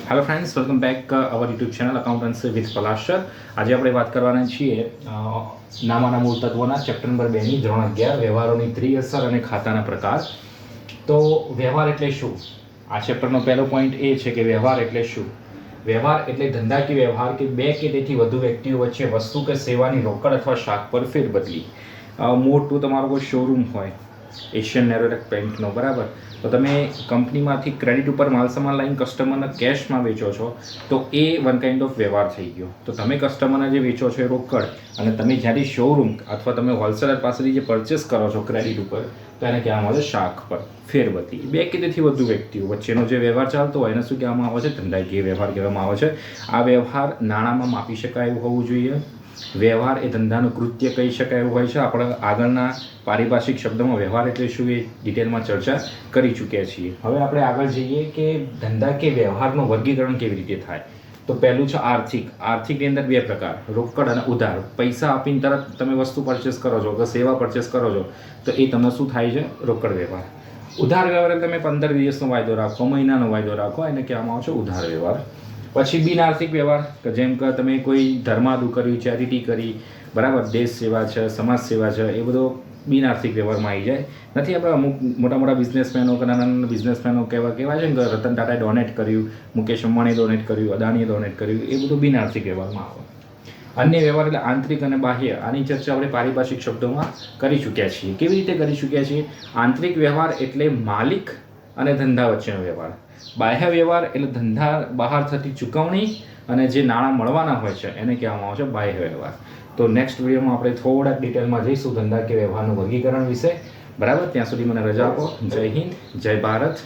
Hello friends, welcome back our YouTube channel accountancy with Palashar. આજે આપણે વાત કરવાના છીએ નામાના મૂળ તત્વોના ચેપ્ટર નંબર 2ની ધોરણ 11 વ્યવહારોની ત્રિઅસર અને ખાતાના પ્રકાર. તો વ્યવહાર એટલે શું? આ ચેપ્ટરનો પહેલો પોઈન્ટ એ છે કે વ્યવહાર એટલે શું. વ્યવહાર એટલે ધંધાકીય વ્યવહાર કે બે કે તેથી વધુ વ્યક્તિઓ વચ્ચે વસ્તુ કે સેવાની રોકડ અથવા શાક પર ફેરબદલી. મોટું તમારો કોઈ શોરૂમ હોય એશિયન નેરોલેક પેન્ટનો, બરાબર, તો તમે કંપનીમાંથી ક્રેડિટ ઉપર માલસામાન લઈને કસ્ટમરને કેશમાં વેચો છો, તો એ વન કાઇન્ડ ઓફ વ્યવહાર થઈ ગયો. તો તમે કસ્ટમરને જે વેચો છો એ રોકડ, અને તમે જ્યારે શોરૂમ અથવા તમે હોલસેલર પાસેથી જે પરચેસ કરો છો ક્રેડિટ ઉપર, તો એને કહેવામાં આવે છે શાક પર ફેરબદલી. બે કે તેથી વધુ વ્યક્તિઓ વચ્ચેનો જે વ્યવહાર ચાલતો હોય એને શું કહેવામાં આવે છે? ધંધાકીય વ્યવહાર કહેવામાં આવે છે. આ વ્યવહાર નાણાંમાં માપી શકાય એવું હોવું જોઈએ. વ્યવહાર એ ધંધાનું કૃત્ય કહી શકાય એવું હોય છે. આપણે આગળના પારિભાષિક શબ્દમાં વ્યવહાર એટલે શું એ ડિટેલમાં ચર્ચા કરી ચૂક્યા છીએ. હવે આપણે આગળ જઈએ કે ધંધાકીય વ્યવહારનું વર્ગીકરણ કેવી રીતે થાય. તો પહેલું છે આર્થિક. આર્થિકની અંદર બે પ્રકાર, રોકડ અને ઉધાર. પૈસા આપીને તરત તમે વસ્તુ પરચેસ કરો છો કે સેવા પરચેસ કરો છો, તો એ તમને શું થાય છે? રોકડ વ્યવહાર. ઉધાર વ્યવહાર એટલે તમે 15 દિવસનો વાયદો રાખો, મહિનાનો વાયદો રાખો, એને કહેવામાં આવે છે ઉધાર વ્યવહાર. પછી બિન આર્થિક વ્યવહાર, કે જેમ કે તમે કોઈ ધર્માદુ કર્યું, ચેરિટી કરી, બરાબર, દેશ સેવા છે, સમાજ સેવા છે, એ બધો બિન આર્થિક વ્યવહારમાં આવી જાય. નથી આપણે અમુક મોટા મોટા બિઝનેસમેનો કે નાના નાના બિઝનેસમેનો કહેવાય છે ને કે રતન ટાટાએ ડોનેટ કર્યું, મુકેશ અંબાણીએ ડોનેટ કર્યું, અદાણીએ ડોનેટ કર્યું, એ બધું બિન આર્થિક વ્યવહારમાં આવે. અન્ય વ્યવહાર એટલે આંતરિક અને બાહ્ય. આની ચર્ચા આપણે પારિભાષિક શબ્દોમાં કરી ચૂક્યા છીએ. કેવી રીતે કરી ચૂક્યા છીએ? આંતરિક વ્યવહાર એટલે માલિક અને ધંધા વચ્ચેનો વ્યવહાર. બાહ્ય વ્યવહાર એટલે ધંધા બહાર થતી ચૂકવણી અને જે નાણાં મળવાના હોય છે એને કહેવામાં આવે છે બાહ્ય વ્યવહાર. તો નેક્સ્ટ વિડીયોમાં આપણે થોડાક ડિટેલમાં જઈશું ધંધાકીય વ્યવહારનું વર્ગીકરણ વિશે. બરાબર, ત્યાં સુધી મને રજા આપો. જય હિન્દ, જય ભારત.